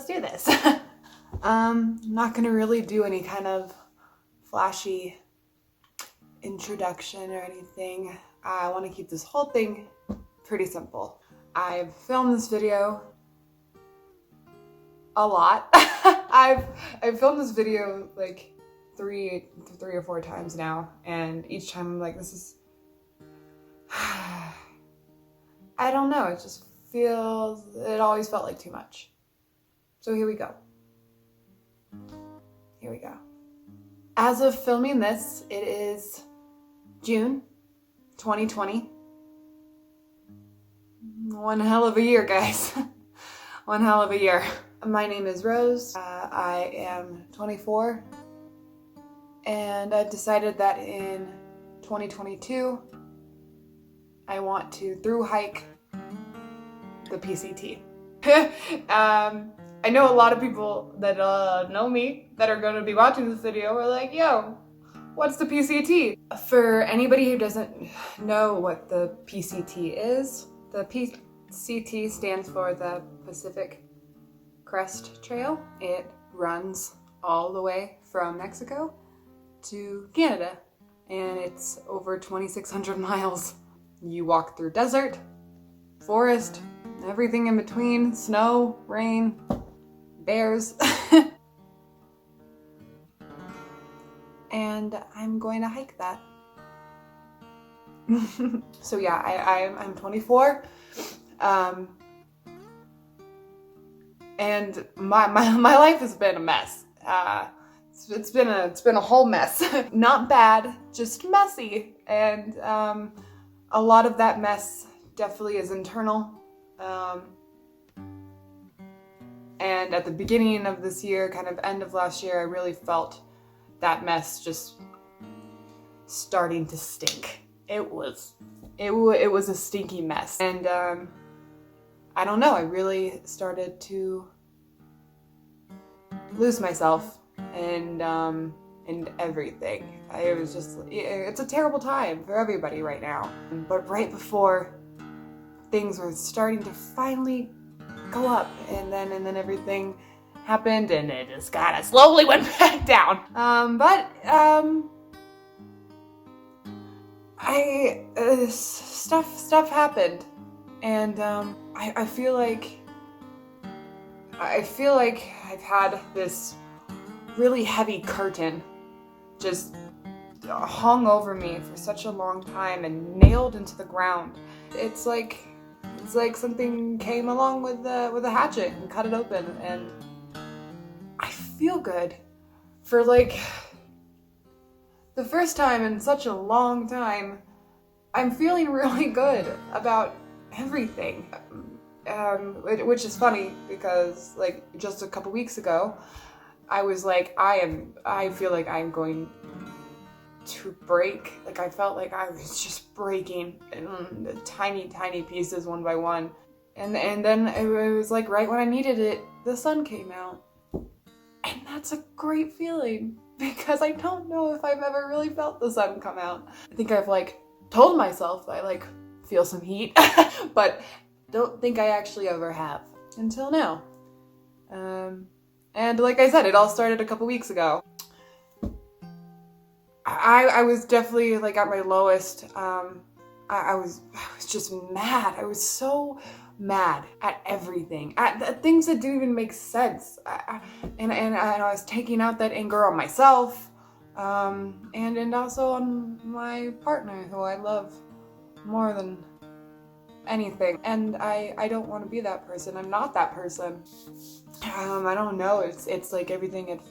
let's do this. I'm not gonna really do any kind of flashy introduction or anything. I want to keep this whole thing pretty simple. I've filmed this video a lot. I've filmed this video like three or four times now, and each time I'm like, this is I don't know, it always felt like too much. So here we go. As of filming this, it is June 2020. One hell of a year, guys. One hell of a year. My name is Rose. I am 24, and I've decided that in 2022, I want to thru-hike the PCT. I know a lot of people that know me that are going to be watching this video are like, yo, what's the PCT? For anybody who doesn't know what the PCT is, the PCT stands for the Pacific Crest Trail. It runs all the way from Mexico to Canada, and it's over 2,600 miles. You walk through desert, forest, everything in between, snow, rain, bears. And I'm going to hike that. So yeah, I'm 24. And my life has been a mess. It's been a whole mess. Not bad, just messy. And a lot of that mess definitely is internal. And at the beginning of this year, kind of end of last year, I really felt that mess just starting to stink. It was a stinky mess. And I don't know, I really started to lose myself and everything. It's a terrible time for everybody right now. But right before things were starting to finally go up, and then everything happened, and it just kind of slowly went back down. Stuff happened, and I feel like I've had this really heavy curtain just hung over me for such a long time and nailed into the ground. It's like something came along with a hatchet and cut it open, and I feel good for like the first time in such a long time. I'm feeling really good about everything, which is funny because like just a couple weeks ago, I was like, I feel like I'm going to break. Like I felt like I was just breaking in tiny pieces one by one, and then it was like right when I needed it, the sun came out, and that's a great feeling because I don't know if I've ever really felt the sun come out. I think I've like told myself that I like feel some heat, but don't think I actually ever have until now. And like I said, it all started a couple weeks ago. I was definitely like at my lowest. I was just mad. I was so mad at everything, at things that didn't even make sense. And I was taking out that anger on myself, and also on my partner, who I love more than anything. And I don't want to be that person. I'm not that person. I don't know. It's like everything had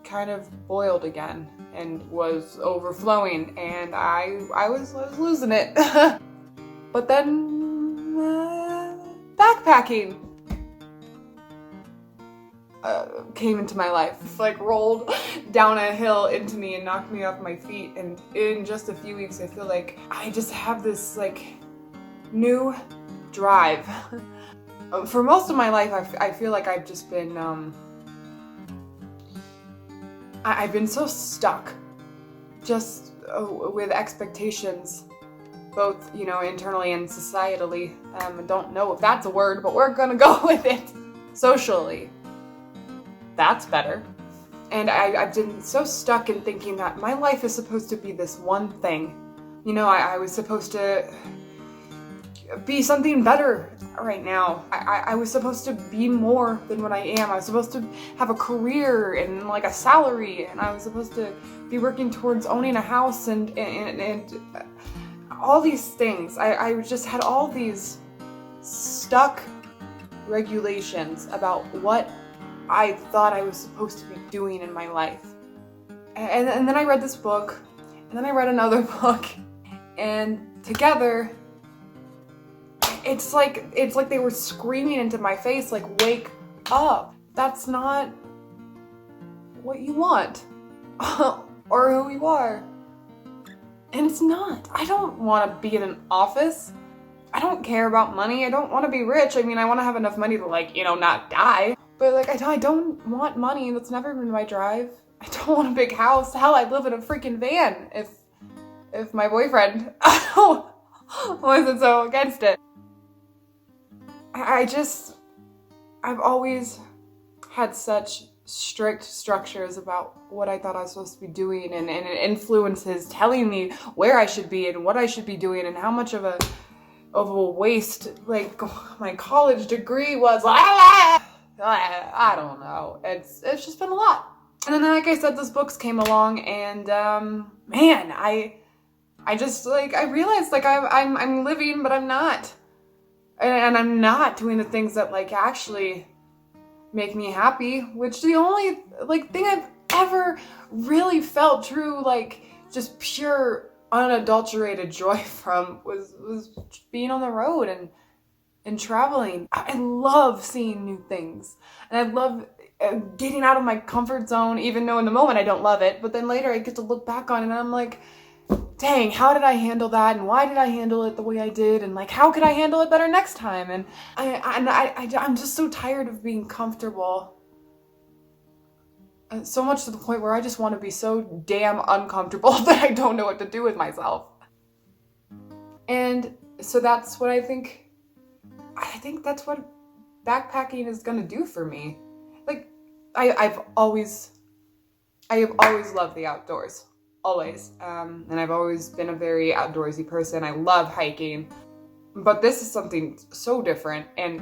kind of boiled again and was overflowing, and I was losing it. But then backpacking came into my life, like rolled down a hill into me and knocked me off my feet. And in just a few weeks, I feel like I just have this like new drive. For most of my life, I feel like I've just been I've been so stuck just with expectations, both, you know, internally and societally. I don't know if that's a word, but we're gonna go with it. Socially. that's better. And I've been so stuck in thinking that my life is supposed to be this one thing. You know, I was supposed to be something better right now. I was supposed to be more than what I am. I was supposed to have a career and like a salary, and I was supposed to be working towards owning a house and all these things. I just had all these stuck regulations about what I thought I was supposed to be doing in my life. And then I read this book, and then I read another book, and together it's like they were screaming into my face, like, wake up. That's not what you want or who you are. And it's not. I don't want to be in an office. I don't care about money. I don't want to be rich. I mean, I want to have enough money to, like, you know, not die. But like, I don't want money. That's never been my drive. I don't want a big house. Hell, I'd live in a freaking van if my boyfriend wasn't so against it. I've always had such strict structures about what I thought I was supposed to be doing, and influences telling me where I should be and what I should be doing and how much of a waste like my college degree was. I don't know. It's just been a lot. And then, like I said, those books came along, and man, I just like I realized like I'm living, but I'm not. And I'm not doing the things that like actually make me happy, which the only like thing I've ever really felt true, like just pure unadulterated joy from was being on the road and traveling. I love seeing new things, and I love getting out of my comfort zone, even though in the moment I don't love it, but then later I get to look back on it and I'm like, dang, how did I handle that, and why did I handle it the way I did, and like how could I handle it better next time? And I'm just so tired of being comfortable, so much to the point where I just want to be so damn uncomfortable that I don't know what to do with myself. And so that's what I think that's what backpacking is gonna do for me. Like I have always loved the outdoors. Always. And I've always been a very outdoorsy person. I love hiking. But this is something so different, and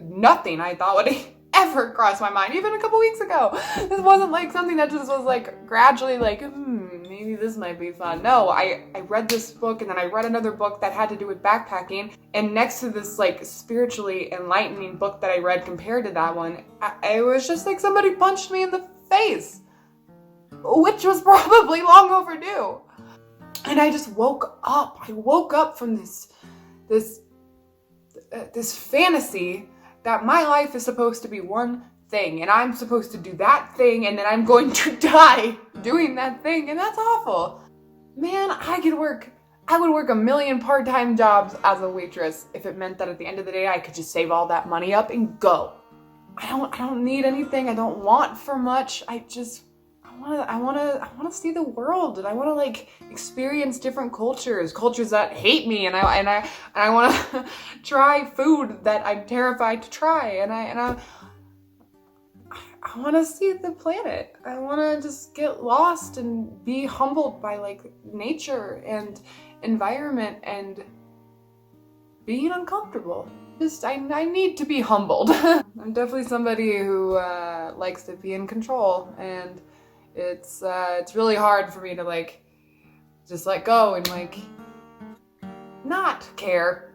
nothing I thought would ever cross my mind, even a couple weeks ago. This wasn't like something that just was like gradually like, maybe this might be fun. No, I read this book, and then I read another book that had to do with backpacking, and next to this like spiritually enlightening book that I read compared to that one, it was just like somebody punched me in the face, which was probably long overdue. And I just woke up. I woke up from this fantasy that my life is supposed to be one thing, and I'm supposed to do that thing, and then I'm going to die doing that thing, and that's awful. Man, I would work a million part-time jobs as a waitress if it meant that at the end of the day I could just save all that money up and go. I don't need anything. I don't want for much. I want to see the world, and I want to like experience different cultures that hate me, and I want to try food that I'm terrified to try, and I want to see the planet. I want to just get lost and be humbled by like nature and environment and being uncomfortable. I need to be humbled. I'm definitely somebody who likes to be in control, and it's really hard for me to like just let go and like not care.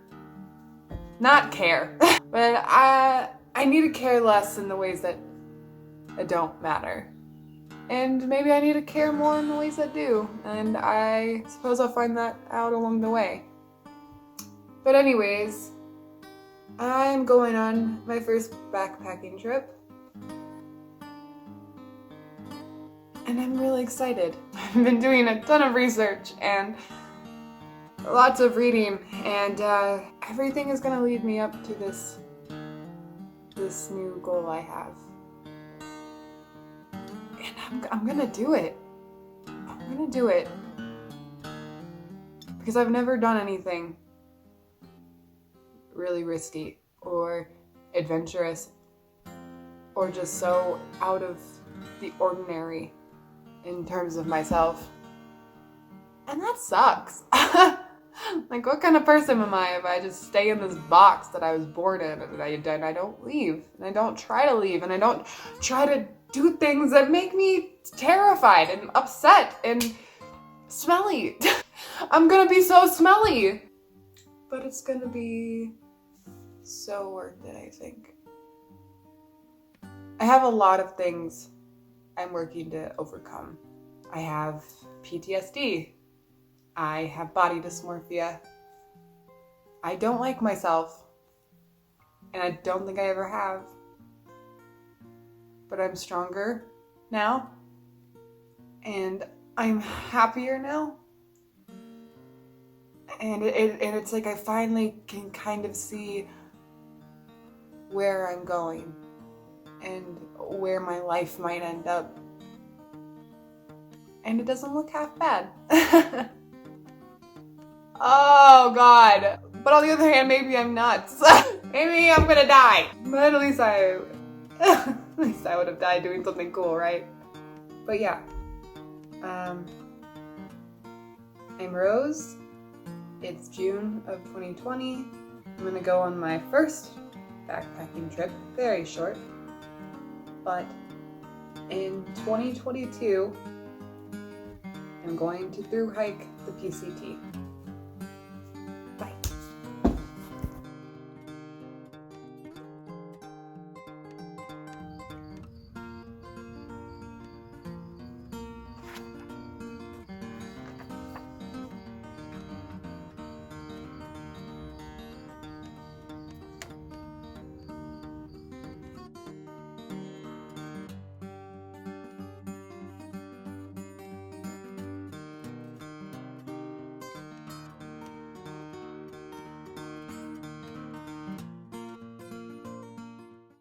But I need to care less in the ways that don't matter, and maybe I need to care more in the ways that do, and I suppose I'll find that out along the way. But anyways, I'm going on my first backpacking trip, and I'm really excited. I've been doing a ton of research and lots of reading, and everything is gonna lead me up to this new goal I have. And I'm gonna do it. I'm gonna do it. Because I've never done anything really risky or adventurous or just so out of the ordinary in terms of myself. And that sucks. Like, what kind of person am I if I just stay in this box that I was born in and I don't leave, and I don't try to leave, and I don't try to do things that make me terrified and upset and smelly. I'm gonna be so smelly. But it's gonna be so worth it, I think. I have a lot of things I'm working to overcome. I have PTSD. I have body dysmorphia. I don't like myself. And I don't think I ever have. But I'm stronger now. And I'm happier now. And it's like I finally can kind of see where I'm going and where my life might end up. And it doesn't look half bad. Oh God. But on the other hand, maybe I'm nuts. Maybe I'm gonna die. But at least I would have died doing something cool, right? But yeah. I'm Rose. It's June of 2020. I'm gonna go on my first backpacking trip, very short. But in 2022, I'm going to thru-hike the PCT.